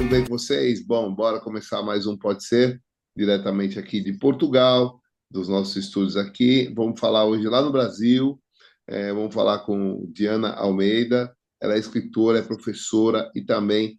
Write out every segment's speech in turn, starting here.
tudo bem com vocês? Bom, bora começar mais um Pode Ser, diretamente aqui de Portugal, dos nossos estúdios aqui. Vamos falar hoje lá no Brasil, vamos falar com Diana Almeida. Ela é escritora, é professora e também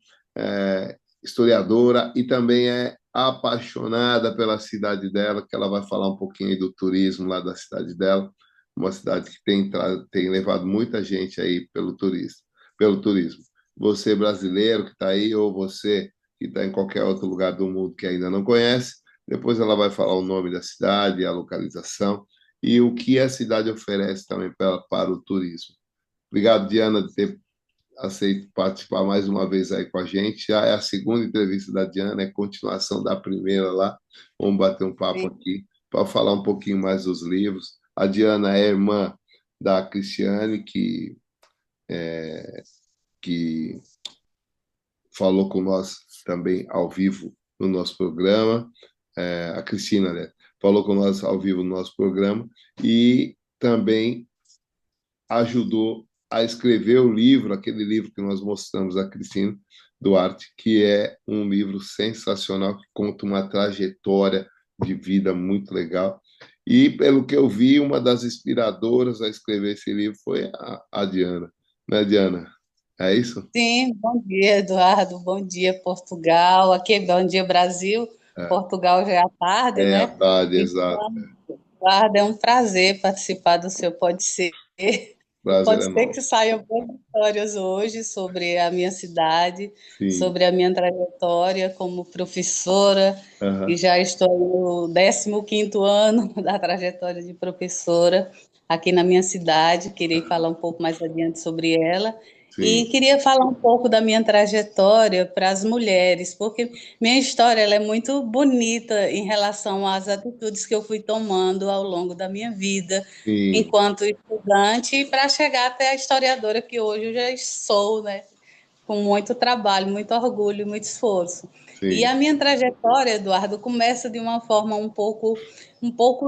historiadora e também é apaixonada pela cidade dela, que ela vai falar um pouquinho aí do turismo lá da cidade dela, uma cidade que tem levado muita gente aí pelo turismo. Você brasileiro que está aí, ou você que está em qualquer outro lugar do mundo que ainda não conhece. Depois ela vai falar o nome da cidade, a localização e o que a cidade oferece também para o turismo. Obrigado, Diana, de ter aceito participar mais uma vez aí com a gente. Já é a segunda entrevista da Diana, é continuação da primeira lá. Vamos bater um papo Sim, aqui para falar um pouquinho mais dos livros. A Diana é irmã da Cristiane, que falou com nós também ao vivo no nosso programa. A Cristina, né, falou com nós ao vivo no nosso programa e também ajudou a escrever o livro, aquele livro que nós mostramos a Cristina Duarte, que é um livro sensacional, que conta uma trajetória de vida muito legal. E, pelo que eu vi, uma das inspiradoras a escrever esse livro foi a Diana. Né, Diana? É isso? sim, bom dia, Eduardo. Bom dia, Portugal. Aqui é bom dia, Brasil. É, Portugal já é à tarde, é a né? tarde, exato. Então, Eduardo, é um prazer participar do seu Pode Ser. E Prazer pode é ser que nosso. saiam boas histórias hoje sobre a minha cidade, Sim. sobre a minha trajetória como professora, e Aham. já estou no 15º ano da trajetória de professora aqui na minha cidade. Queria falar um pouco mais adiante sobre ela. E Sim. queria falar um pouco da minha trajetória para as mulheres, porque minha história ela é muito bonita em relação às atitudes que eu fui tomando ao longo da minha vida Sim. enquanto estudante para chegar até a historiadora que hoje eu já sou, né? Com muito trabalho, muito orgulho, muito esforço. E a Sim. minha trajetória, Eduardo, começa de uma forma um pouco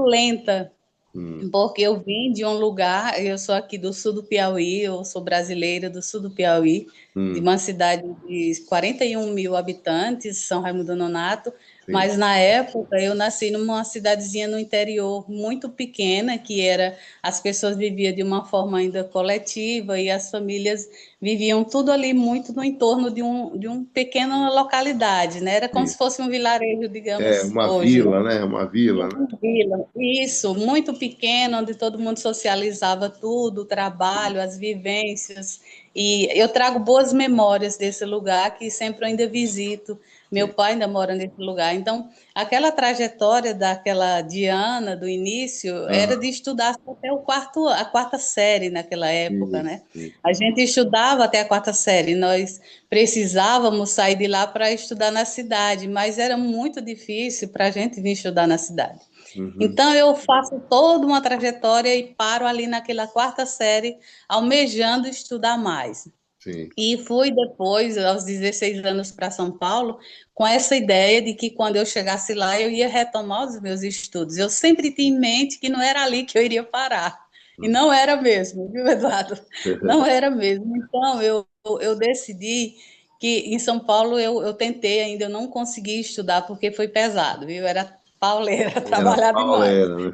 lenta, Hum. porque eu vim de um lugar, eu sou aqui do sul do Piauí, eu sou brasileira do sul do Piauí, de Hum. uma cidade de 41 mil habitantes, São Raimundo do Nonato, Sim. mas na época eu nasci numa cidadezinha no interior muito pequena, que era, as pessoas viviam de uma forma ainda coletiva e as famílias viviam tudo ali muito no entorno de um pequena localidade, né? Era como Sim. se fosse um vilarejo, É digamos, uma hoje, né? vila, né? Uma vila, né? Vila, isso, muito pequeno, onde todo mundo socializava tudo, o trabalho, as vivências. E eu trago boas memórias desse lugar que sempre eu ainda visito. Meu Sim. pai ainda mora nesse lugar. Então, aquela trajetória daquela Diana do início era de Aham. estudar até a quarta série naquela época, Sim. né? Sim. A gente estudava até a quarta série, nós precisávamos sair de lá para estudar na cidade, mas era muito difícil para a gente vir estudar na cidade. Uhum. Então, eu faço toda uma trajetória e paro ali naquela quarta série, almejando estudar mais. Sim. E fui depois, aos 16 anos, para São Paulo, com essa ideia de que quando eu chegasse lá, eu ia retomar os meus estudos. Eu sempre tinha em mente que não era ali que eu iria parar. E Uhum. não era mesmo, viu, Eduardo? Não era mesmo. Então, eu decidi que em São Paulo eu tentei ainda, eu não consegui estudar porque foi pesado, viu? Era pauleira, Era trabalhar demais. pauleira, né?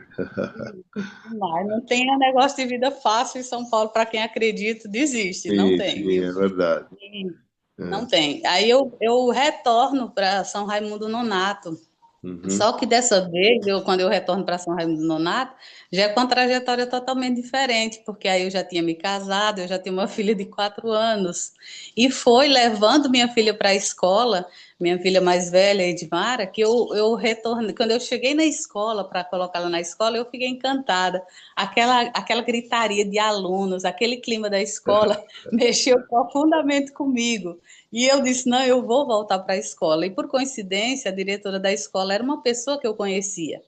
Mas não tem negócio de vida fácil em São Paulo, para quem acredita, desiste, não Sim, tem, sim, viu? é verdade. Não É. tem. Aí eu retorno para São Raimundo Nonato. Uhum. Só que dessa vez, quando eu retorno para São Raimundo Nonato, já é com uma trajetória totalmente diferente, porque aí eu já tinha me casado, eu já tinha uma filha de 4 anos. E foi levando minha filha para a escola, minha filha mais velha, Edmara, que eu retornei. Quando eu cheguei na escola, para colocá-la na escola, eu fiquei encantada. Aquela gritaria de alunos, aquele clima da escola mexeu profundamente comigo. E eu disse: não, eu vou voltar para a escola. E por coincidência, a diretora da escola era uma pessoa que eu conhecia,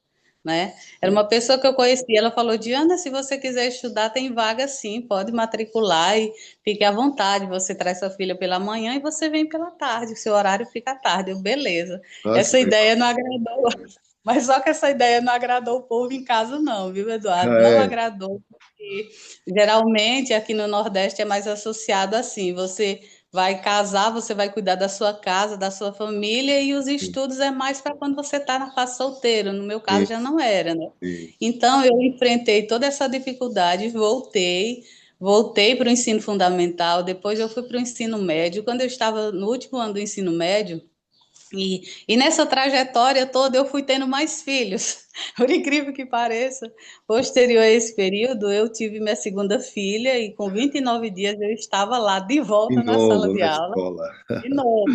né? Era Sim. uma pessoa que eu conhecia. Ela falou: Diana, se você quiser estudar, tem vaga sim, pode matricular e fique à vontade. Você traz sua filha pela manhã e você vem pela tarde. O seu horário fica à tarde. Eu, beleza. Nossa, Essa que legal. ideia não agradou. Mas só que essa ideia não agradou o povo em casa, não, viu, Eduardo? Ah, Não é. agradou, porque geralmente aqui no Nordeste é mais associado assim: você vai casar, você vai cuidar da sua casa, da sua família, e os sim, estudos é mais para quando você está na fase solteiro. No meu sim, caso já não era, né? sim. Então eu enfrentei toda essa dificuldade, voltei para o ensino fundamental, depois eu fui para o ensino médio. Quando eu estava no último ano do ensino médio, e nessa trajetória toda eu fui tendo mais filhos. Por incrível que pareça, posterior a esse período, eu tive minha segunda filha e com 29 dias eu estava lá de De volta na sala novo de na aula, escola. de novo.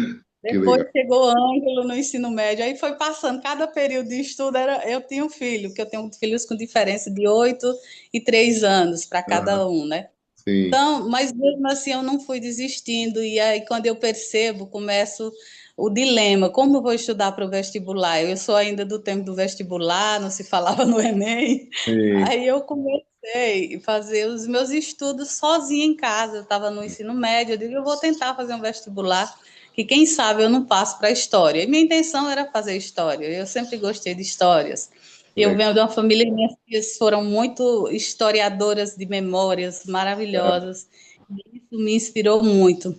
Que Depois legal. chegou Ângelo no ensino médio, aí foi passando, cada período de estudo eu tinha um filho, porque eu tenho filhos com diferença de 8 e 3 anos para Aham, cada um, né? sim, Então, mas mesmo assim eu não fui desistindo, e aí quando eu percebo, começo o dilema, como eu vou estudar para o vestibular? Eu sou ainda do tempo do vestibular, não se falava no Enem, sim. aí eu comecei a fazer os meus estudos sozinha em casa, eu estava no ensino médio, eu digo, eu vou tentar fazer um vestibular, que quem sabe eu não passo para a história. E minha intenção era fazer história, eu sempre gostei de histórias. Eu Legal. venho de uma família, minhas filhas foram muito historiadoras de memórias maravilhosas, e isso me inspirou muito.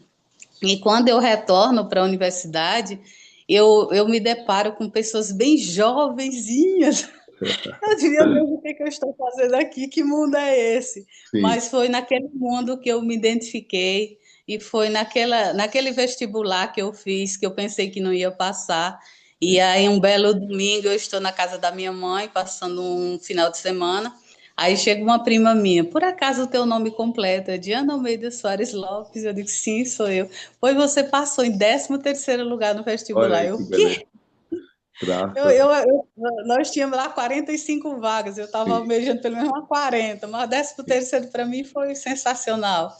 E quando eu retorno para a universidade, eu me deparo com pessoas bem jovenzinhas. Eu digo, meu Deus, o que, que eu estou fazendo aqui? Que mundo é esse? Sim. Mas foi naquele mundo que eu me identifiquei, e foi naquele vestibular que eu fiz, que eu pensei que não ia passar. E aí, um belo domingo, eu estou na casa da minha mãe, passando um final de semana. Aí chega uma prima minha, por acaso o teu nome completo é Diana Almeida Soares Lopes? Eu digo, sim, sou eu. Pois você passou em 13º lugar no Olha vestibular. aí Eu, que o beleza. quê? Eu, Graças. eu, eu- nós tínhamos lá 45 vagas, eu estava Sim. almejando pelo menos uma 40, mas 13º para mim foi sensacional.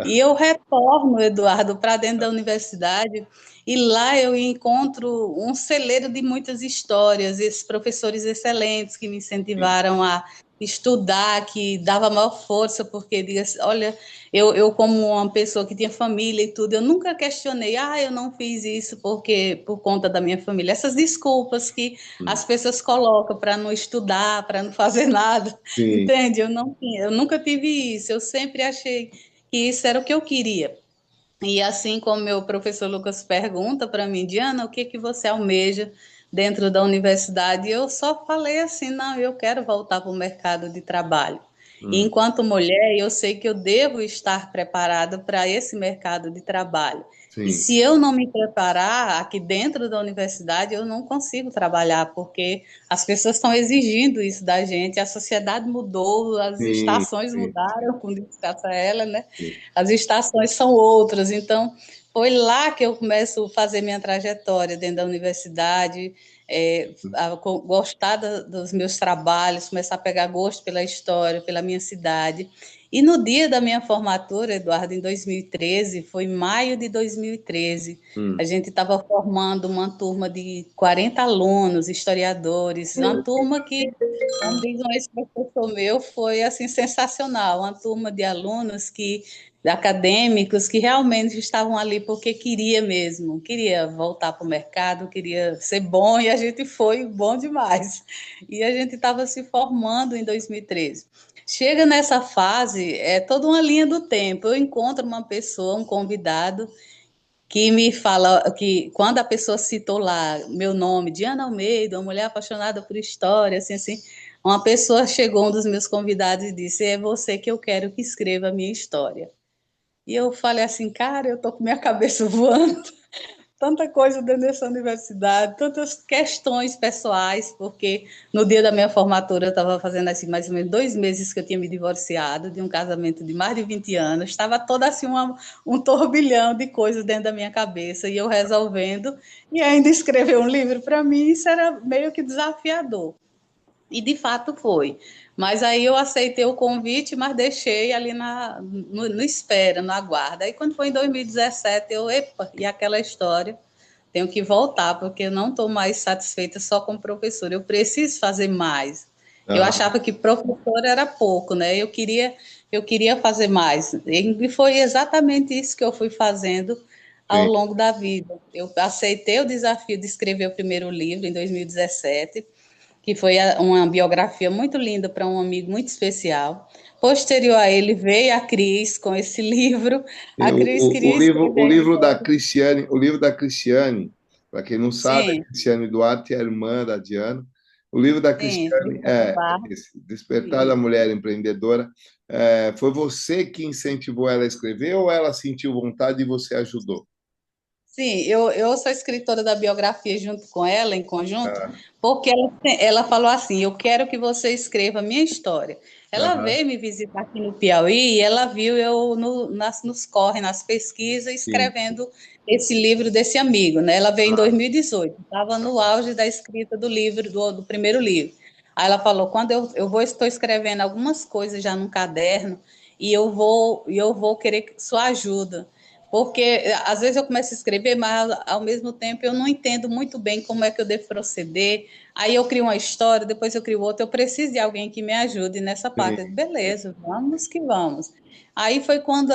E eu retorno, Eduardo, para dentro da universidade, e lá eu encontro um celeiro de muitas histórias, esses professores excelentes que me Sim. incentivaram a estudar, que dava maior força, porque diga assim, olha, eu como uma pessoa que tinha família e tudo, eu nunca questionei, eu não fiz isso porque por conta da minha família. Essas desculpas que as pessoas colocam para não estudar, para não fazer nada, Sim. entende? Eu nunca tive isso, eu sempre achei que isso era o que eu queria. E assim como meu professor Lucas pergunta para mim, Diana, o que que você almeja dentro da universidade? Eu só falei assim, não, eu quero voltar para o mercado de trabalho. E Hum, enquanto mulher, eu sei que eu devo estar preparada para esse mercado de trabalho. E sim. se eu não me preparar aqui dentro da universidade, eu não consigo trabalhar, porque as pessoas estão exigindo isso da gente, a sociedade mudou, as Sim. estações Sim. mudaram, como disse ela, né? Sim. As estações são outras, então foi lá que eu começo a fazer minha trajetória dentro da universidade, gostar dos meus trabalhos, começar a pegar gosto pela história, pela minha cidade. E no dia da minha formatura, Eduardo, em 2013, foi maio de 2013, a Hum. gente estava formando uma turma de 40 alunos, historiadores, uma turma que, como diz um ex-professor meu, foi assim sensacional, uma turma de alunos que acadêmicos que realmente estavam ali porque queria mesmo, queria voltar para o mercado, queria ser bom, e a gente foi bom demais. E a gente estava se formando em 2013. Chega nessa fase, é toda uma linha do tempo. Eu encontro uma pessoa, um convidado, que me fala que quando a pessoa citou lá meu nome, Diana Almeida, uma mulher apaixonada por história, assim, uma pessoa chegou, um dos meus convidados, e disse: é você que eu quero que escreva a minha história. E eu falei assim, cara, eu tô com minha cabeça voando, tanta coisa dentro dessa universidade, tantas questões pessoais, porque no dia da minha formatura eu estava fazendo assim mais ou menos 2 meses que eu tinha me divorciado de um casamento de mais de 20 anos, estava toda assim um turbilhão de coisas dentro da minha cabeça, e eu resolvendo, e ainda escrever um livro para mim, isso era meio que desafiador. E de fato foi. Mas aí eu aceitei o convite, mas deixei ali no espera, no aguardo. Aí quando foi em 2017, epa, e aquela história, tenho que voltar, porque eu não estou mais satisfeita só como professora, eu preciso fazer mais. Eu Aham, achava que professora era pouco, né? Eu queria fazer mais. E foi exatamente isso que eu fui fazendo ao sim. longo da vida. Eu aceitei o desafio de escrever o primeiro livro em 2017, que foi uma biografia muito linda para um amigo muito especial. Posterior a ele veio a Cris com esse livro. E A Cris queria o escrever a livro da história. Cristiane, o livro da Cristiane, para quem não sabe, a Sim, Cristiane Duarte é a irmã da Diana. O livro da sim, Cristiane Cristiane é Barros. esse, Despertar da Mulher Empreendedora. Foi você que incentivou ela a escrever ou ela sentiu vontade e você ajudou? Sim, eu sou escritora da biografia junto com ela, em conjunto, Ah, porque ela falou assim: eu quero que você escreva a minha história. Ela aham, veio me visitar aqui no Piauí e ela viu eu nos corre, nas pesquisas, sim. escrevendo esse livro desse amigo, né? Ela veio em Ah, 2018, estava no auge da escrita do livro, do primeiro livro. Aí ela falou: quando estou escrevendo algumas coisas já num caderno e eu vou querer sua ajuda. Porque às vezes eu começo a escrever, mas ao mesmo tempo eu não entendo muito bem como é que eu devo proceder. Aí eu crio uma história, depois eu crio outra. Eu preciso de alguém que me ajude nessa parte. Eu sim, disse, beleza, vamos que vamos. Aí foi quando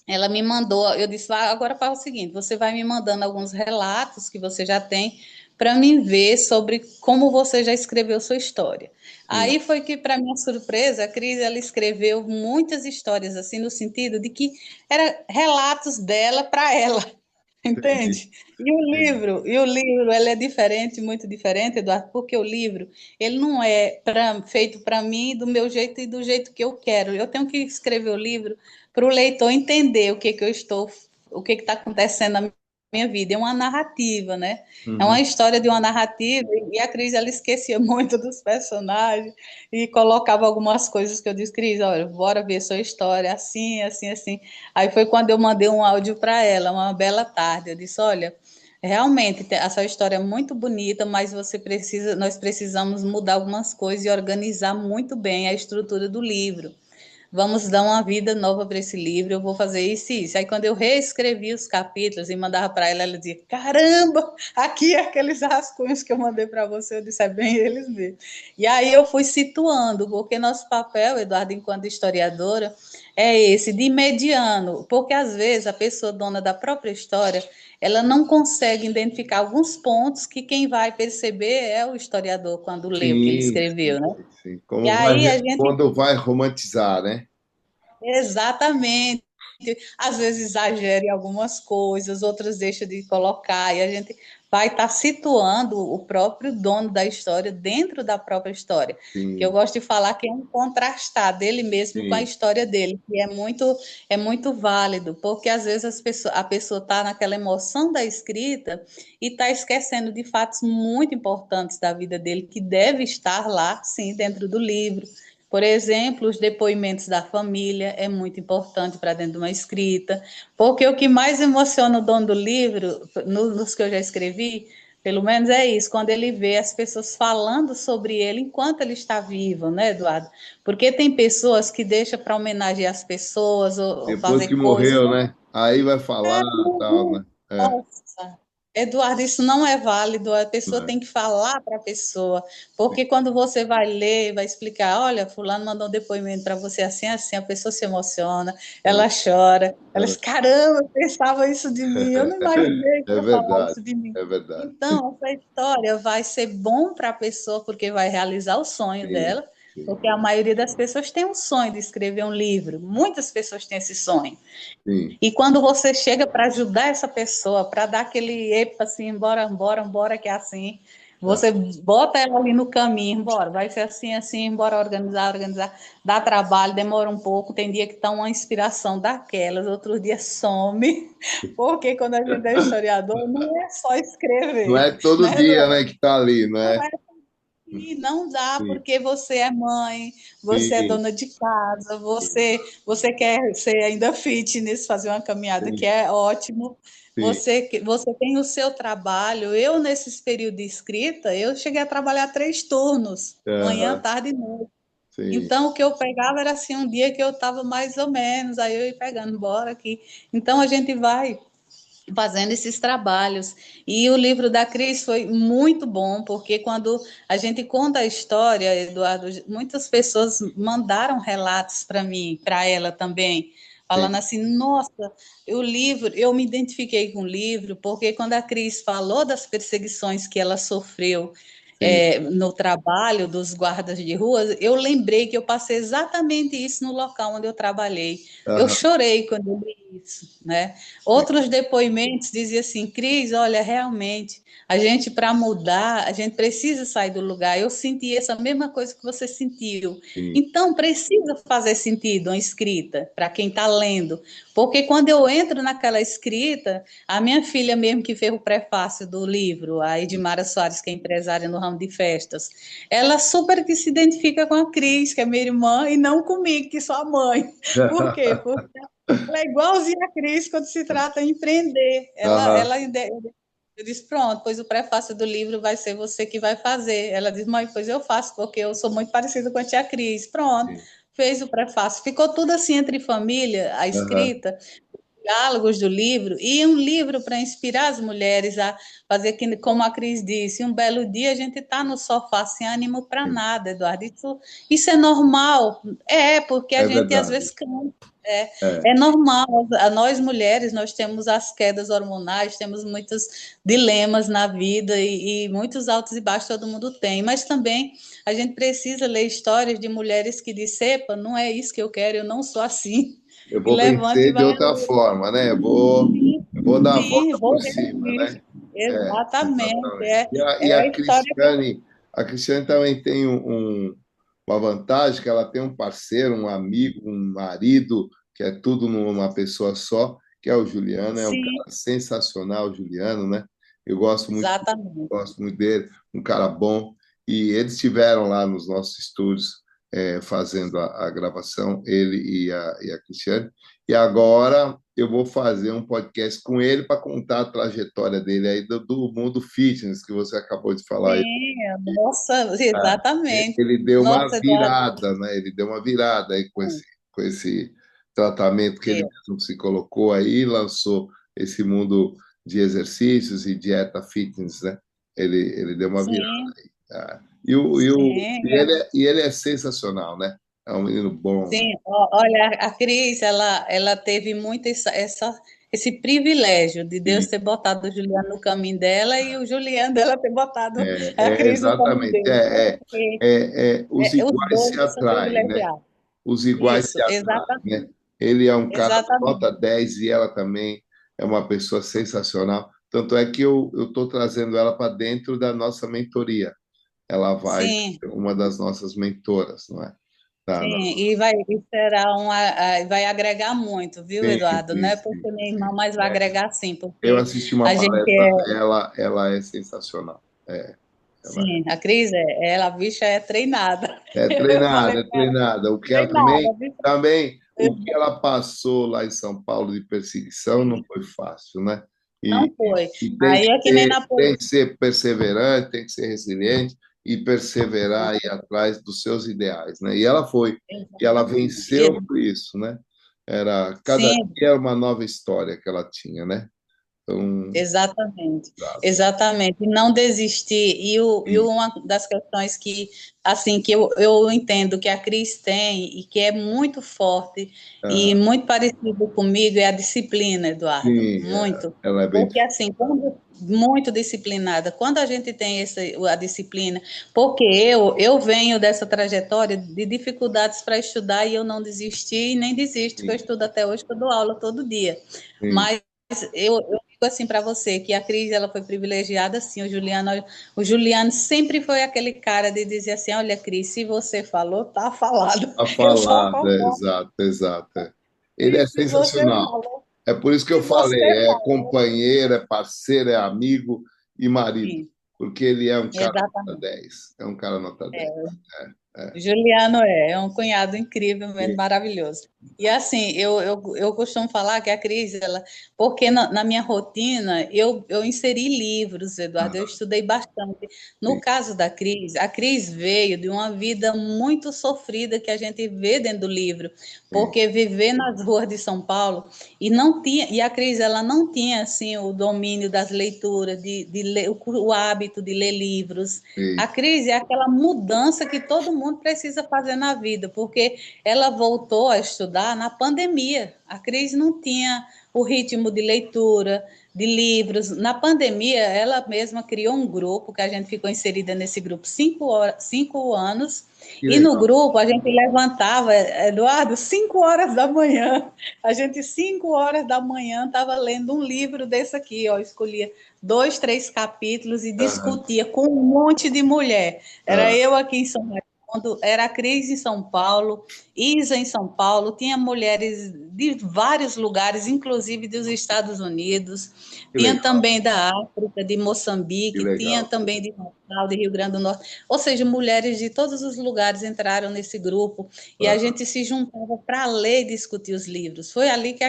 ela me mandou, eu disse, agora faz o seguinte, você vai me mandando alguns relatos que você já tem para mim ver sobre como você já escreveu sua história. sim. Aí foi que, para minha surpresa, a Cris, ela escreveu muitas histórias, assim, no sentido de que eram relatos dela para ela, Entendi, entende? E o livro, ele é diferente, muito diferente, Eduardo, porque o livro, ele não é feito para mim do meu jeito e do jeito que eu quero. Eu tenho que escrever o livro para o leitor entender o que está acontecendo na minha vida. É uma narrativa, né? É uma Uhum. história de uma narrativa, e a Cris, ela esquecia muito dos personagens e colocava algumas coisas que eu disse, Cris, olha, bora ver sua história, assim, assim, assim. Aí foi quando eu mandei um áudio para ela, uma bela tarde. Eu disse, olha, realmente a sua história é muito bonita, mas nós precisamos mudar algumas coisas e organizar muito bem a estrutura do livro. Vamos dar uma vida nova para esse livro, eu vou fazer isso e isso. Aí, quando eu reescrevi os capítulos e mandava para ela, ela dizia: Caramba, aqui é aqueles rascunhos que eu mandei para você. Eu disse: É bem eles mesmo. E aí eu fui situando, porque nosso papel, Eduardo, enquanto historiadora, é esse, de mediano, porque às vezes a pessoa dona da própria história, ela não consegue identificar alguns pontos que quem vai perceber é o historiador quando lê o que ele Sim, escreveu, né? sim, sim. E aí a gente Quando vai romantizar, né? exatamente. Às vezes exagera em algumas coisas, outras deixa de colocar, e a gente vai estar situando o próprio dono da história dentro da própria história. Que eu Sim, gosto de falar que é um contrastar dele mesmo com a sim, história dele, que é muito válido, porque às vezes a pessoa está naquela emoção da escrita e está esquecendo de fatos muito importantes da vida dele, que deve estar lá, sim, dentro do livro. Por exemplo, os depoimentos da família é muito importante para dentro de uma escrita, porque o que mais emociona o dono do livro, nos que eu já escrevi, pelo menos é isso, quando ele vê as pessoas falando sobre ele enquanto ele está vivo, né, Eduardo? Porque tem pessoas que deixam para homenagear as pessoas ou depois fazer que coisas. morreu, né? Aí vai falar, tal, né? É, Nossa, Eduardo, isso não é válido. A pessoa é, tem que falar para a pessoa, porque quando você vai ler, vai explicar, olha, fulano mandou um depoimento para você assim, assim, a pessoa se emociona, ela chora, ela diz, caramba, eu pensava isso de mim, eu não imaginei que é ia falar verdade, isso de mim. é verdade. Então, essa história vai ser bom para a pessoa, porque vai realizar o sonho Sim, dela, sim, porque a maioria das pessoas tem um sonho de escrever um livro, muitas pessoas têm esse sonho. sim. E quando você chega para ajudar essa pessoa, para dar aquele epa assim, bora, bora, bora, que é assim, Tá. você bota ela ali no caminho, bora, vai ser assim, assim, bora organizar, organizar. Dá trabalho, demora um pouco, tem dia que tá uma inspiração daquelas, outros dias some, porque quando a gente é historiador, não é só Não escrever, é todo né, dia, Eduardo? né, que tá ali, não Não é? é e não dá Sim, porque você é mãe, você é sim, dona de casa, sim, você quer ser ainda fitness, fazer uma caminhada que sim, é ótimo. sim. Você tem o seu trabalho. Eu, nesses períodos de escrita, eu cheguei a trabalhar 3 turnos, manhã, Aham, tarde e noite. sim, Então, o que eu pegava era assim, um dia que eu estava mais ou menos, aí eu ia pegando, bora aqui. Então, a gente vai fazendo esses trabalhos. E o livro da Cris foi muito bom, porque quando a gente conta a história, Eduardo, muitas pessoas mandaram relatos para mim, para ela também, falando sim. assim: nossa, o livro, eu me identifiquei com o livro, porque quando a Cris falou das perseguições que ela sofreu, sim. no trabalho dos guardas de ruas, eu lembrei que eu passei exatamente isso no local onde eu trabalhei. Eu Aham, chorei quando eu li isso, né? sim, Outros depoimentos diziam assim, Cris, olha, realmente, a gente para mudar, a gente precisa sair do lugar. Eu senti essa mesma coisa que você sentiu. sim. Então, precisa fazer sentido uma escrita para quem está lendo, porque quando eu entro naquela escrita, a minha filha mesmo que fez o prefácio do livro, a Edmara Soares, que é empresária no ramo de festas, ela super que se identifica com a Cris, que é minha irmã, e não comigo, que sou a mãe. Por quê? Porque ela é igualzinha a Cris quando se trata de empreender. Aham, Eu disse, pronto, pois o prefácio do livro vai ser você que vai fazer. Ela disse, mãe, pois eu faço, porque eu sou muito parecida com a tia Cris. Pronto, sim. fez o prefácio. Ficou tudo assim entre família, a Aham, escrita, diálogos do livro, e um livro para inspirar as mulheres a fazer, que, como a Cris disse, um belo dia a gente está no sofá sem ânimo para sim. nada, Eduardo. Isso é normal? É, porque a É gente às verdade. vezes cansa. É, É, é normal. Nós mulheres, nós temos as quedas hormonais, temos muitos dilemas na vida e muitos altos e baixos todo mundo tem, mas também a gente precisa ler histórias de mulheres que dizem, epa, não é isso que eu quero, eu não sou assim. eu E vou levanta e vencer de vai outra forma, né? Eu vou dar a sim, volta por vou cima, resistir. né? É, Exatamente. exatamente. E É a a história que eu. A Cristiane também tem uma vantagem, que ela tem um parceiro, um amigo, um marido, que é tudo numa pessoa só, que é o Juliano, é um Sim, cara sensacional, o Juliano, né? Eu exatamente. gosto muito dele, um cara bom. E eles estiveram lá nos nossos estúdios fazendo a gravação, ele e a Cristiane. E agora eu vou fazer um podcast com ele para contar a trajetória dele aí do mundo fitness que você acabou de falar aí. Sim, nossa, exatamente. Ele deu uma Nossa, Eduardo. virada, né? Ele deu uma virada aí com esse tratamento que ele É, mesmo se colocou aí, lançou esse mundo de exercícios e dieta fitness, né? Ele deu uma virada. sim, Ah, sim, e ele é sensacional, né? É um menino bom. sim. Olha, a Cris, ela teve muito esse privilégio de Deus E ter botado o Juliano no caminho dela e o Juliano dela ter botado a Cris no caminho exatamente. dele. Porque Os os iguais se dois são atraem, né? privilegiados. Os iguais Isso, se atraem, né? exatamente. Ele é um cara nota Exatamente. 10 e ela também é uma pessoa sensacional. Tanto é que eu estou trazendo ela para dentro da nossa mentoria. Ela vai Sim, ser uma das nossas mentoras, não é? sim. E será vai agregar muito, viu, Sim, Eduardo? Não sim, é sim, porque minha irmã, sim. mas vai É. agregar sim, Eu porque assisti uma a gente palestra é. dela, ela é sensacional. Ela Sim, a Cris, a bicha é treinada. Eu falei é com ela, treinada. O que ela treinada, também, a bicha também, o que ela passou lá em São Paulo de perseguição não é. foi fácil, né? Não E, foi. e Aí é que nem na tem que polícia. ser perseverante, tem que ser resiliente e perseverar e ir atrás dos seus ideais, né? E ela foi, e ela Exatamente. venceu por isso, né? Era cada Sim, dia era uma nova história que ela tinha, né? Então, exatamente, exato. exatamente. E não desistir. E Sim. uma das questões que, assim, que eu entendo que a Cris tem e que é muito forte e Aham. muito parecido comigo é a disciplina, Eduardo. Sim, Muito. ela é bem Porque, assim, muito disciplinada, quando a gente tem a disciplina, porque eu venho dessa trajetória de dificuldades para estudar e eu não desisti e nem desisto, que eu difícil. estudo até hoje, que eu dou aula todo dia. Sim. Mas eu digo assim para você que a Cris ela foi privilegiada, sim. O Juliano sempre foi aquele cara de dizer assim, olha, Cris, se você falou, tá falado. A Eu só falada, concordo. exato, exato. Ele é E se você sensacional. falou, É por isso que eu se falei, você é falou, companheiro, é parceiro, é amigo e marido, sim, porque ele é um cara nota exatamente. 10. É um cara nota 10. É. Juliano é um cunhado incrivelmente Sim. maravilhoso. E assim, eu costumo falar que a Cris, porque na minha rotina eu inseri livros, Eduardo, eu Aham, estudei bastante. No sim, caso da Cris, a Cris veio de uma vida muito sofrida que a gente vê dentro do livro, sim, porque viver nas ruas de São Paulo e a Cris ela não tinha assim o domínio das leituras, de ler, o hábito de ler livros. A sim, crise é aquela mudança que todo mundo precisa fazer na vida, porque ela voltou a estudar estudar na pandemia. A Cris não tinha o ritmo de leitura, de livros. Na pandemia, ela mesma criou um grupo, que a gente ficou inserida nesse grupo 5 anos, Que e no legal. grupo a gente levantava, Eduardo, 5 horas da manhã. A gente, 5 horas da manhã, estava lendo um livro desse aqui, ó, escolhia 2, 3 capítulos e Aham, discutia com um monte de mulher. Era aham. eu aqui em São Raimundo, era a Cris em São Paulo, Isa em São Paulo, tinha mulheres de vários lugares, inclusive dos Estados Unidos, Que tinha legal, também da África, de que Moçambique, tinha legal. também de Natal, de Rio Grande do Norte, ou seja, mulheres de todos os lugares entraram nesse grupo e a Aham. gente se juntava para ler e discutir os livros. Foi ali que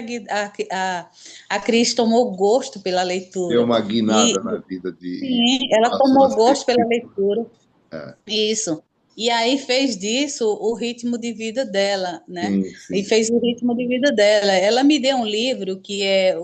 a Cris tomou gosto pela Deu leitura. uma E, guinada na vida de sim, ela passou a tomou ser gosto pela escritora. leitura. É, Isso. E aí fez disso o ritmo de vida dela, né? sim, E sim. fez o ritmo de vida dela. Ela me deu um livro que é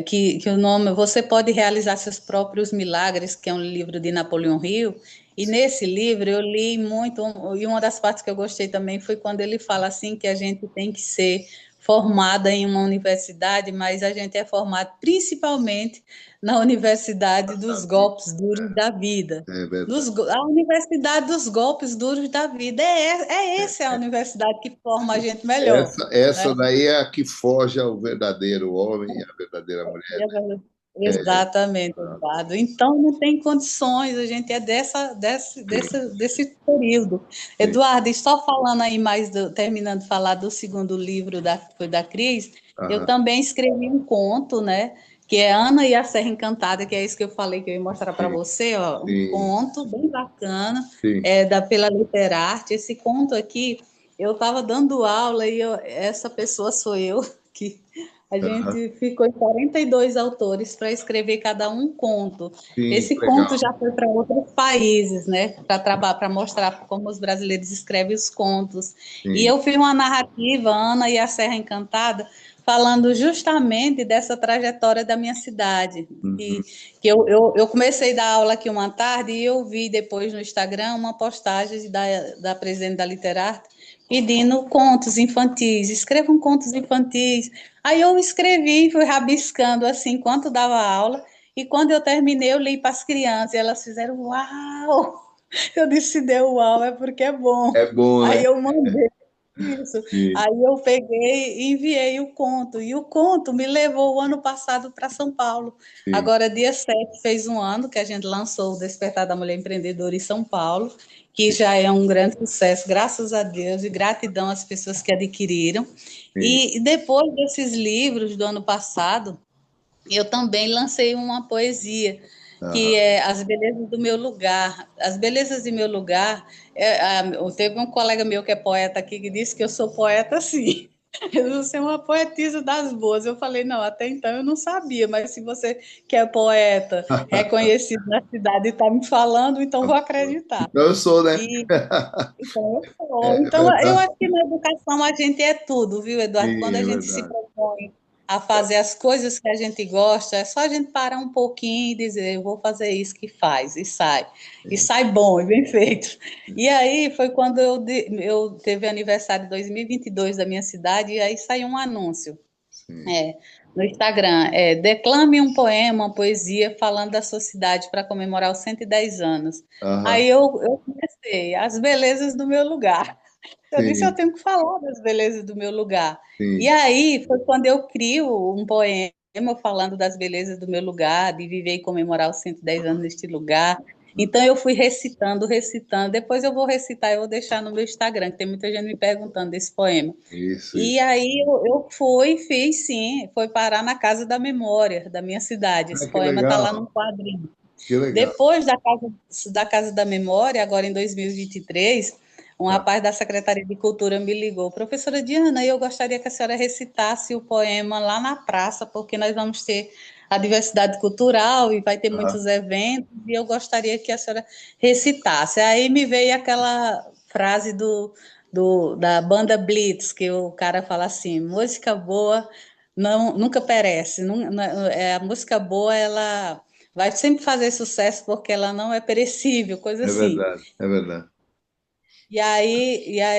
que o nome Você Pode Realizar Seus Próprios Milagres, que é um livro de Napoleão Hill. E nesse livro eu li muito, e uma das partes que eu gostei também foi quando ele fala assim que a gente tem que ser formada em uma universidade, mas a gente é formado principalmente na universidade Da dos vida. golpes duros da vida. É verdade. A universidade dos golpes duros da vida. Essa é a universidade que forma a gente melhor, Essa né? daí é a que foge ao verdadeiro homem e à verdadeira mulher. É, Exatamente, Eduardo. Então, não tem condições, a gente é desse período. sim. Eduardo, e só falando aí mais, terminando de falar do segundo livro da Cris, eu Aham, também escrevi um conto, né? Que é Ana e a Serra Encantada, que é isso que eu falei que eu ia mostrar para sim, você, ó, um sim, conto bem bacana, sim. pela Literarte. Esse conto aqui, eu estava dando aula e essa pessoa sou eu, que a Aham, gente ficou em 42 autores para escrever cada um conto. sim, Esse conto legal. já foi para outros países, né? Para trabalhar, para mostrar como os brasileiros escrevem os contos. E Sim. eu fiz uma narrativa, Ana e a Serra Encantada, falando justamente dessa trajetória da minha cidade. Uhum, Que eu comecei a dar aula aqui uma tarde e eu vi depois no Instagram uma postagem da presidente da Literarte pedindo contos infantis, escrevam contos infantis. Aí eu escrevi, fui rabiscando assim enquanto dava aula, e quando eu terminei, eu li para as crianças, e elas fizeram uau! Eu disse, deu uau, é porque é bom. é bom, né? Aí eu mandei isso. Sim, Aí eu peguei e enviei o conto. E o conto me levou o ano passado para São Paulo. sim, Agora, dia 7 fez um ano que a gente lançou o Despertar da Mulher Empreendedora em São Paulo, que sim, já é um grande sucesso, graças a Deus, e gratidão às pessoas que adquiriram. sim. E depois desses livros do ano passado, eu também lancei uma poesia, que Aham. é As Belezas do Meu Lugar. As Belezas do Meu Lugar, teve um colega meu que é poeta aqui que disse que eu sou poeta, sim. Você é uma poetisa das boas. Eu falei, não, até então eu não sabia, mas se você que é poeta, reconhecido na cidade e está me falando, então vou acreditar. Então eu sou, né? E então, eu sou. É Então, eu verdade. acho que na educação a gente é tudo, viu, Eduardo? Quando Sim, a é gente se verdade. propõe a fazer as coisas que a gente gosta, é só a gente parar um pouquinho e dizer, eu vou fazer isso que faz, e sai. E Sim, sai bom e bem feito. E aí foi quando eu teve aniversário de 2022 da minha cidade, e aí saiu um anúncio. sim. É, no Instagram, declame um poema, uma poesia falando da sua cidade para comemorar os 110 anos. Aham, Aí eu comecei, as belezas do meu lugar. Eu disse, eu sim, tenho que falar das belezas do meu lugar. E sim. aí foi quando eu crio um poema falando das belezas do meu lugar, de viver e comemorar os 110 anos neste lugar. Então eu fui recitando, recitando. Depois eu vou recitar, eu vou deixar no meu Instagram, que tem muita gente me perguntando desse poema. Isso, E isso. aí eu fui, fiz sim, foi parar na Casa da Memória da minha cidade. Ah, Esse que poema está lá num legal, quadrinho. que legal. Depois da Casa da Memória, agora em 2023, um Tá. rapaz da Secretaria de Cultura me ligou, professora Diana, eu gostaria que a senhora recitasse o poema lá na praça, porque nós vamos ter a diversidade cultural e vai ter Aham. muitos eventos, e eu gostaria que a senhora recitasse. Aí me veio aquela frase da banda Blitz, que o cara fala assim, música boa nunca perece, a música boa, ela vai sempre fazer sucesso porque ela não é perecível, coisa É assim. verdade, é verdade.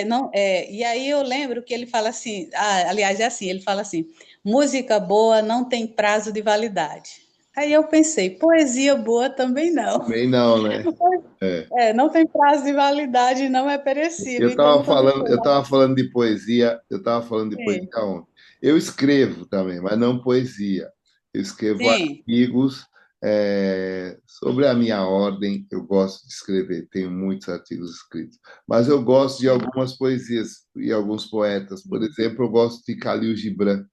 não, e aí eu lembro que ele fala assim, aliás, é assim, ele fala assim, música boa não tem prazo de validade. Aí eu pensei, poesia boa também não. Também não, né? É. Não tem prazo de validade, não é perecível. Então, quando Eu tava falando de poesia, eu estava falando de poesia sim, ontem. Eu escrevo também, mas não poesia. Eu escrevo sim, artigos sobre a minha ordem. Eu gosto de escrever, tenho muitos artigos escritos, mas eu gosto de algumas poesias e alguns poetas. Por sim, exemplo, eu gosto de Khalil Gibran.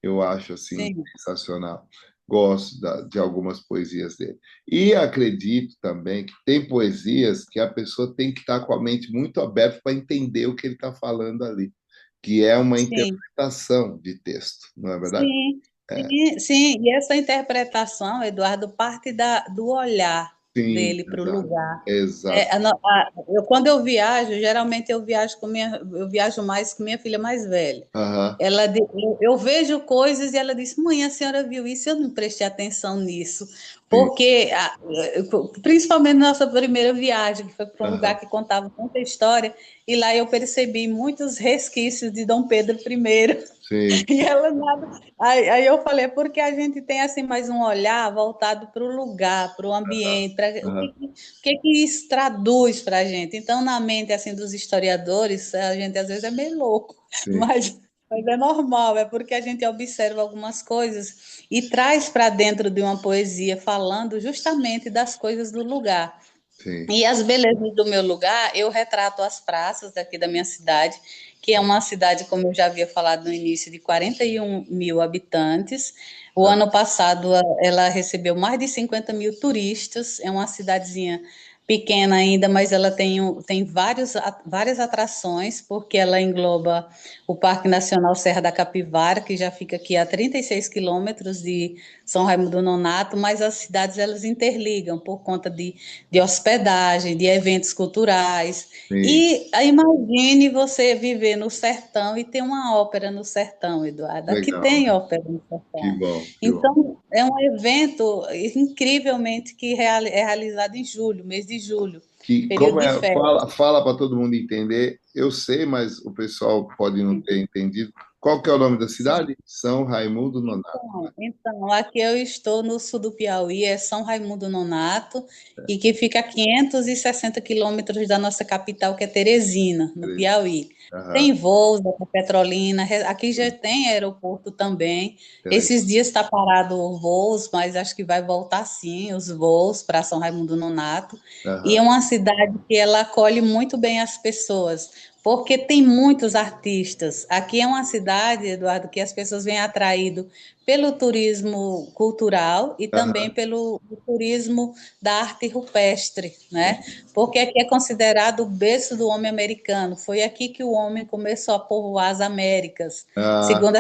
Eu acho assim sim, sensacional. Gosto de algumas poesias dele. E acredito também que tem poesias que a pessoa tem que estar com a mente muito aberta para entender o que ele está falando ali, que é uma sim. interpretação de texto, não é verdade? Sim, É. sim, sim. E essa interpretação, Eduardo, parte do olhar Sim, dele para o exato. lugar. Exato. Quando eu viajo, geralmente eu viajo mais com minha filha mais velha. Aham, Eu vejo coisas e ela diz: Mãe, a senhora viu isso? Eu não prestei atenção nisso. sim. Porque, principalmente na nossa primeira viagem, que foi para um Aham, lugar que contava muita história, e lá eu percebi muitos resquícios de Dom Pedro I. sim. E ela nada. Aí eu falei, é porque a gente tem assim mais um olhar voltado para o lugar, para o ambiente, para Aham, o que que isso traduz para a gente. Então, na mente assim dos historiadores, a gente às vezes é meio louco, sim, mas é normal, é porque a gente observa algumas coisas e traz para dentro de uma poesia falando justamente das coisas do lugar. sim. E as belezas do meu lugar, eu retrato as praças daqui da minha cidade, que é uma cidade, como eu já havia falado no início, de 41 mil habitantes. O Ah, ano passado ela recebeu mais de 50 mil turistas. É uma cidadezinha pequena ainda, mas ela tem várias atrações, porque ela engloba o Parque Nacional Serra da Capivara, que já fica aqui a 36 quilômetros de São Raimundo do Nonato, mas as cidades elas interligam por conta de hospedagem, de eventos culturais. sim. E imagine você viver no sertão e ter uma ópera no sertão, Eduardo. Aqui Legal, tem né? ópera no Que sertão. bom, que bom. Então, é um evento incrivelmente que é realizado em julho, mês de julho, Que período como de é, férias. fala para todo mundo entender. Eu sei, mas o pessoal pode não ter entendido. Qual que é o nome da Sim. cidade? São Raimundo Nonato. Então, aqui eu estou no sul do Piauí, é São Raimundo Nonato, e que fica a 560 quilômetros da nossa capital, que é Teresina, no Piauí. Aham, Tem voos da Petrolina, aqui já tem aeroporto também. interessante. Esses dias está parado os voos, mas acho que vai voltar sim os voos para São Raimundo Nonato. E é Aham, uma cidade que ela acolhe muito bem as pessoas, porque tem muitos artistas. Aqui é uma cidade, Eduardo, que as pessoas vêm atraído pelo turismo cultural e também aham, pelo turismo da arte rupestre, né? sim. Porque aqui é considerado o berço do homem americano. Foi aqui que o homem começou a povoar as Américas. Ah, Segundo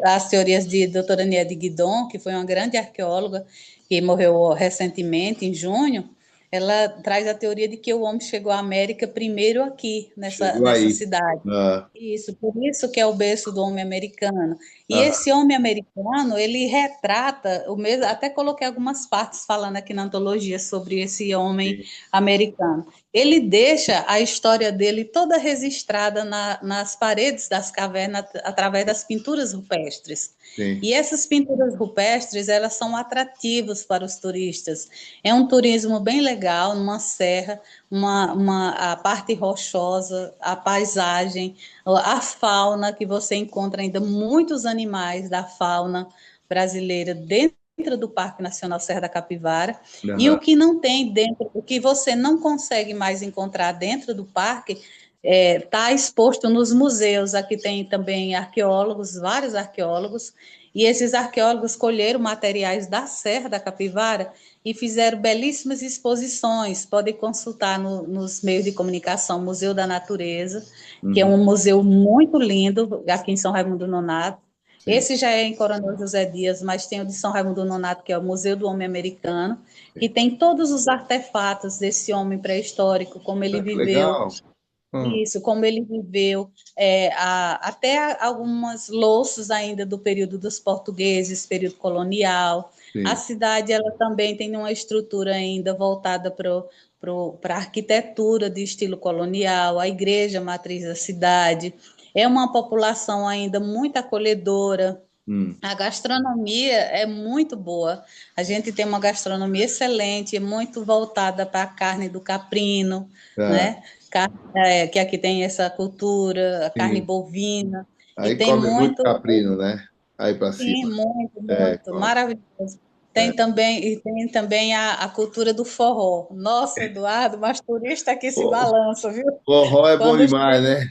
as teorias de doutora Niede Guidon, que foi uma grande arqueóloga que morreu recentemente, em junho, ela traz a teoria de que o homem chegou à América primeiro aqui, chegou nessa aí. cidade. Ah, Isso, por isso que é o berço do homem americano. E aham, esse homem americano, ele retrata o mesmo, até coloquei algumas partes falando aqui na antologia sobre esse homem sim, americano. Ele deixa a história dele toda registrada nas paredes das cavernas através das pinturas rupestres. sim. E essas pinturas rupestres, elas são atrativas para os turistas. É um turismo bem legal, numa serra, a parte rochosa, a paisagem, a fauna, que você encontra ainda muitos animais da fauna brasileira dentro do Parque Nacional Serra da Capivara, e o Aham, que não tem dentro, o que você não consegue mais encontrar dentro do parque, está exposto nos museus. Aqui tem também arqueólogos, vários arqueólogos, e esses arqueólogos colheram materiais da Serra da Capivara e fizeram belíssimas exposições. Podem consultar nos meios de comunicação Museu da Natureza, que é uhum, um museu muito lindo, aqui em São Raimundo Nonato. sim, Esse já é em Coronel José Dias, mas tem o de São Raimundo Nonato, que é o Museu do Homem Americano, que sim. tem todos os artefatos desse homem pré-histórico, como ele Ah, que viveu, legal. Hum, isso, como ele viveu, até algumas louças ainda do período dos portugueses, período colonial. A sim. cidade ela também tem uma estrutura ainda voltada para a arquitetura de estilo colonial, a igreja matriz da cidade. É uma população ainda muito acolhedora. Hum, A gastronomia é muito boa. A gente tem uma gastronomia excelente, é muito voltada para a carne do caprino, tá, né? Que aqui tem essa cultura, a carne sim. bovina, e Aí tem come muito muito, caprino, né? Aí para sim, cima. muito, É, muito, come. maravilhoso. É. Tem também a cultura do forró. Nossa, Eduardo, mas turista aqui se Pô, balança, viu? forró é bom Quando demais, né?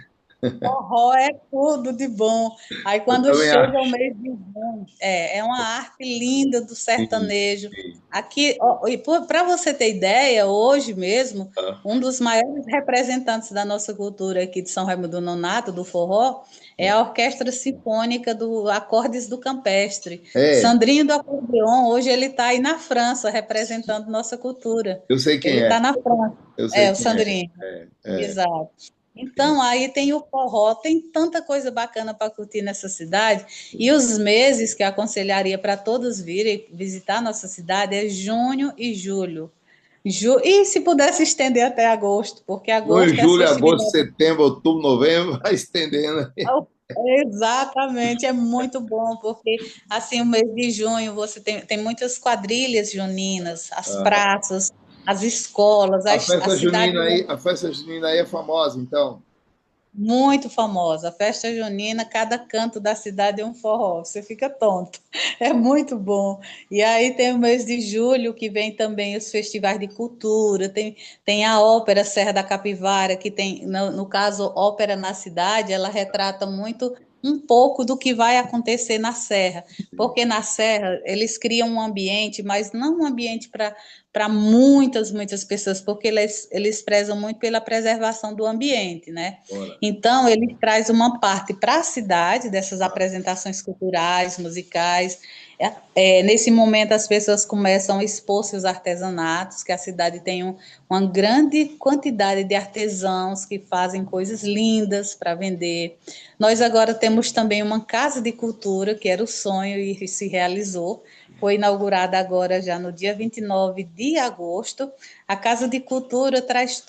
forró é tudo de bom. Aí Eu quando também chega o acho. mês de junho, é uma arte linda do Sim, sertanejo. sim. Aqui, e para você ter ideia, hoje mesmo, Ah, um dos maiores representantes da nossa cultura aqui de São Raimundo Nonato, do forró, é ah. a Orquestra Sinfônica do Acordes do Campestre. É, Sandrinho do Acordeon, hoje ele está aí na França, representando nossa cultura. eu sei quem Ele é. está na França. Eu sei É, o quem é. Sandrinho. É. Exato. Então, aí tem o forró, tem tanta coisa bacana para curtir nessa cidade. E os meses que eu aconselharia para todos virem visitar a nossa cidade é junho e julho. E se pudesse estender até agosto, porque Junho, agosto é as julho, agosto, festividades. setembro, outubro, novembro, vai estendendo. Exatamente, é muito bom, porque assim, o mês de junho você tem muitas quadrilhas juninas, as Ah, praças, as escolas, a cidade. A festa junina aí é famosa, então. Muito famosa. A festa junina, cada canto da cidade é um forró. Você fica tonto. É muito bom. E aí tem o mês de julho, que vem também os festivais de cultura. Tem a ópera Serra da Capivara, que tem, no caso, ópera na cidade, ela retrata muito um pouco do que vai acontecer na Serra. Porque na Serra eles criam um ambiente, mas não um ambiente para muitas pessoas, porque eles prezam muito pela preservação do ambiente, né? Bora. Então, ele traz uma parte para a cidade, dessas Ah, apresentações culturais, musicais. Nesse momento, as pessoas começam a expor seus artesanatos, que a cidade tem uma grande quantidade de artesãos que fazem coisas lindas para vender. Nós agora temos também uma casa de cultura, que era o sonho e se realizou. Foi inaugurada agora já no dia 29 de agosto. A Casa de Cultura traz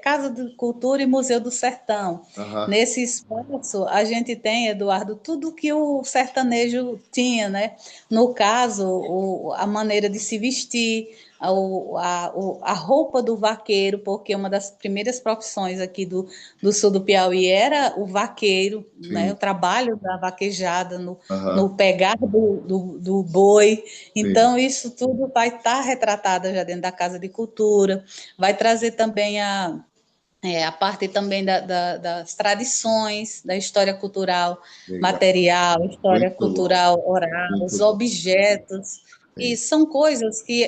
Casa de Cultura e Museu do Sertão. aham, Nesse espaço, a gente tem, Eduardo, tudo que o sertanejo tinha, né? No caso, a maneira de se vestir, a roupa do vaqueiro, porque uma das primeiras profissões aqui do sul do Piauí era o vaqueiro, né? O sim, trabalho da vaquejada, aham, no pegar do boi. sim. Então, isso tudo vai estar retratado já dentro da Casa de Cultura, vai trazer também a parte também das tradições, da história cultural Legal. material, história Muito bom, cultural oral, muito os bom. objetos, e Sim, são coisas que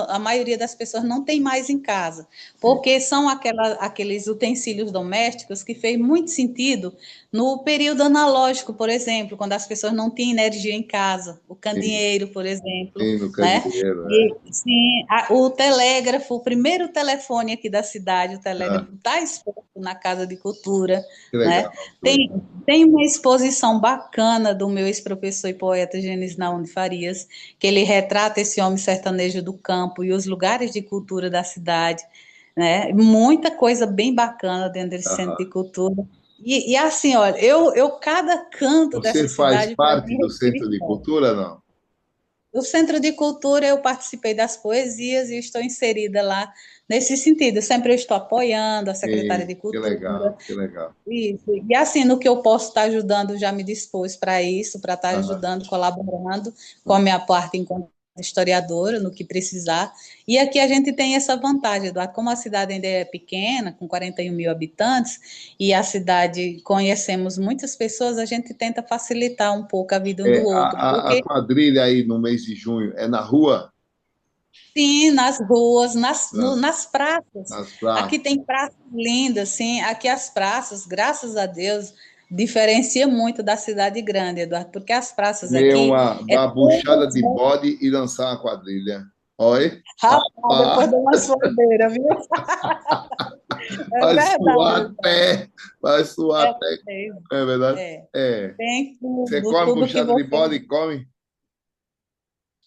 a maioria das pessoas não tem mais em casa, sim. porque são aqueles utensílios domésticos que fez muito sentido no período analógico, por exemplo, quando as pessoas não tinham energia em casa, o Sim, candeeiro, por exemplo, sim, no né? candeeiro, é. E, sim, o telégrafo, o primeiro telefone aqui da cidade, o Ah, telégrafo está exposto na Casa de Cultura, que né? legal, que Tem, legal. tem uma exposição bacana do meu ex-professor e poeta Genis Naum de Farias, que ele retrata esse homem sertanejo do campo e os lugares de cultura da cidade, né? Muita coisa bem bacana dentro desse centro de Aham. cultura. E assim, olha, cada canto Você dessa faz cidade para parte mim do respira Centro de história. Cultura, não? O Centro de Cultura, eu participei das poesias e estou inserida lá nesse sentido. Sempre eu estou apoiando a Secretaria Sim, de que Cultura. legal, que legal. Isso. E assim, no que eu posso estar ajudando, já me dispus para isso, para estar Aham. ajudando, colaborando com a minha parte enquanto historiadora, no que precisar. E aqui a gente tem essa vantagem, Eduardo, como a cidade ainda é pequena, com 41 mil habitantes, e a cidade conhecemos muitas pessoas, a gente tenta facilitar um pouco a vida um do É, outro, a porque quadrilha aí no mês de junho é na rua? sim, nas ruas, Nas, nas praças. nas Aqui praças? tem praças lindas, sim. Aqui as praças, graças a Deus, diferencia muito da cidade grande, Eduardo, porque as praças Comer aqui é uma buchada de bode e dançar uma quadrilha. Olha, rapaz, depois rapaz, de uma suadeira, viu? É vai suar verdade. até, vai suar É, até, é, é verdade? é. É. Tem Você tudo, come tudo que buchada de você. bode? Come?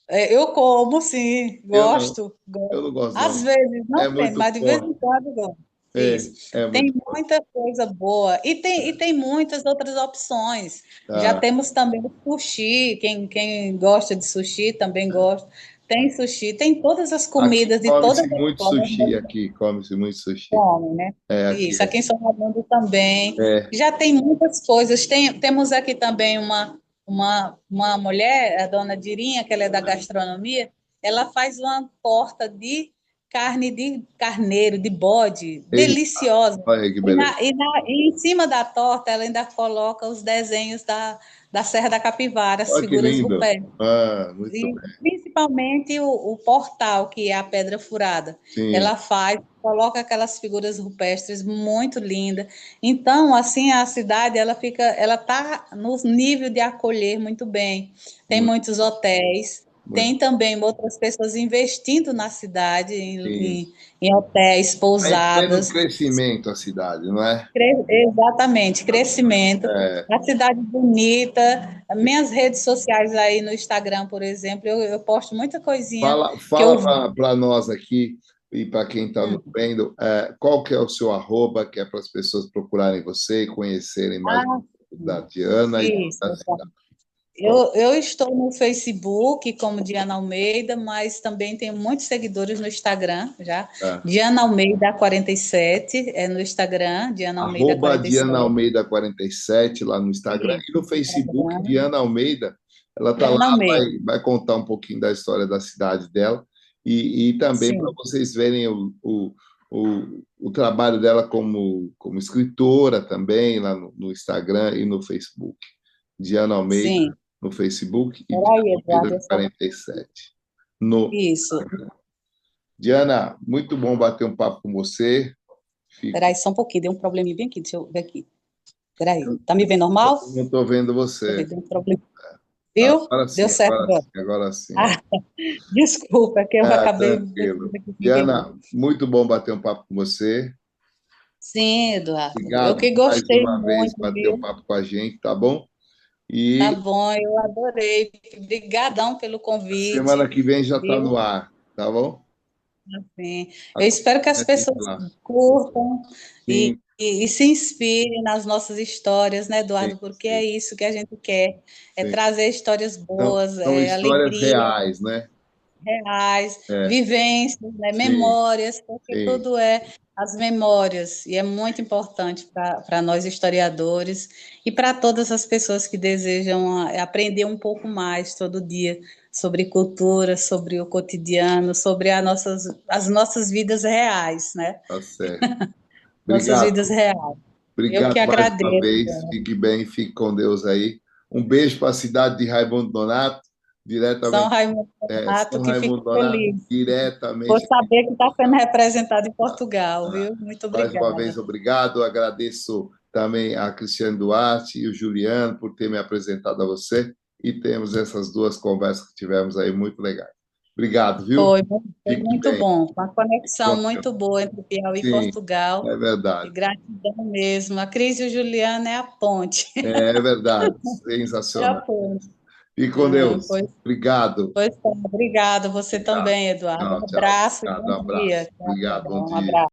Eu como, sim, Eu não, gosto, eu gosto. não gosto, Às não. vezes, É não sempre, muito mas de vez forte. em quando gosto. É, Isso. é Tem muito forte. muita coisa boa. E tem muitas outras opções. Já Tá. temos também o sushi. Quem gosta de sushi também gosta. Tem sushi, tem todas as Aqui comidas de todas come-se as muito sushi, formas. aqui come-se muito sushi. Come, né? É, aqui Isso, é. aqui em São Raimundo também. É. Já tem muitas coisas. Temos aqui também uma mulher, a dona Dirinha, que ela é da gastronomia, ela faz uma torta de carne de carneiro, de bode, Ei, deliciosa. olha aí que E, beleza. na, e, na, e em cima da torta, ela ainda coloca os desenhos da Serra da Capivara, as Olha que figuras lindo. rupestres. Ah, muito E bem. principalmente o portal, que é a Pedra Furada. Sim, Ela faz, coloca aquelas figuras rupestres muito lindas. Então, assim, a cidade ela tá no nível de acolher muito bem. Tem muito, muitos hotéis, muito. tem também outras pessoas investindo na cidade, Sim. em hotéis, Está em pleno pousadas. crescimento a cidade, não é? Exatamente, crescimento. É. A cidade bonita. Minhas redes sociais aí no Instagram, por exemplo, eu posto muita coisinha Fala, que eu fala para nós aqui e para quem está nos hum. vendo, qual que é o seu arroba, que é para as pessoas procurarem você e conhecerem mais Ah, da Diana e isso. da cidade. Qual? Eu estou no Facebook como Diana Almeida, mas também tenho muitos seguidores no Instagram já. É. Diana Almeida 47 é no Instagram, Diana Almeida Arroba Diana 47. Almeida 47 lá no Instagram Isso, e no Facebook, Instagram, Diana Almeida. Ela está lá, Diana Almeida. vai contar um pouquinho da história da cidade dela e também para Sim, vocês verem o trabalho dela como escritora também lá no Instagram e no Facebook. Diana Almeida sim. no Facebook e Diana Peraí, Eduardo, Almeida 47 no Isso. Diana, muito bom bater um papo com você. Fico Peraí, só um pouquinho, deu um probleminha bem aqui, deixa eu ver aqui. Peraí, tá me vendo normal? não estou vendo Deixa eu ver, você. deu um problema. Viu? Agora Deu sim, certo agora agora. sim, agora sim. Ah, desculpa, é que eu acabei Tranquilo. mexendo aqui sem querer. Diana, muito bom bater um papo com você. Sim, Eduardo, eu Obrigado que mais gostei uma vez muito, por bater um viu? papo com a gente, tá bom? Tá E bom, eu adorei. Obrigadão pelo semana convite, que vem já está no viu? ar, tá bom? Sim. Eu espero que as Acompanhe pessoas lá. curtam Sim, e se inspirem nas nossas histórias, né, sim, Eduardo? Porque é sim, isso que a gente quer, é sim. trazer histórias boas, São histórias alegria, reais, né? reais, É, vivências, né, sim, memórias, porque sim, tudo é as memórias, e é muito importante para nós historiadores e para todas as pessoas que desejam aprender um pouco mais todo dia sobre cultura, sobre o cotidiano, sobre as nossas vidas reais, né? tá certo. Nossas vidas Obrigado. reais. Eu que Obrigado mais uma agradeço. vez. Fique bem, fique com Deus aí. Um beijo para a cidade de Raimundo Nonato, São diretamente, Raimundo São Nonato, que fico Raimundo Nonato, feliz por diretamente. saber que está sendo representado em Portugal, viu? Muito Mais uma vez, obrigada. obrigado. Agradeço também a Cristiane Duarte e o Juliano por ter me apresentado a você e temos essas duas conversas que tivemos aí muito legais. Obrigado, viu? Foi Fique muito bem. bom, uma conexão muito boa entre Piauí e Sim, Portugal, é e verdade. gratidão mesmo. A Cris e o Juliano é a ponte, É verdade. é a Sensacional. ponte. Fique com Ah, Deus. Obrigado. pois tá. Obrigado, você Obrigado. também, Eduardo. Tchau, Um tchau. abraço e Obrigado, um bom dia. abraço. Tchau, Obrigado, bom tchau. Um dia. abraço.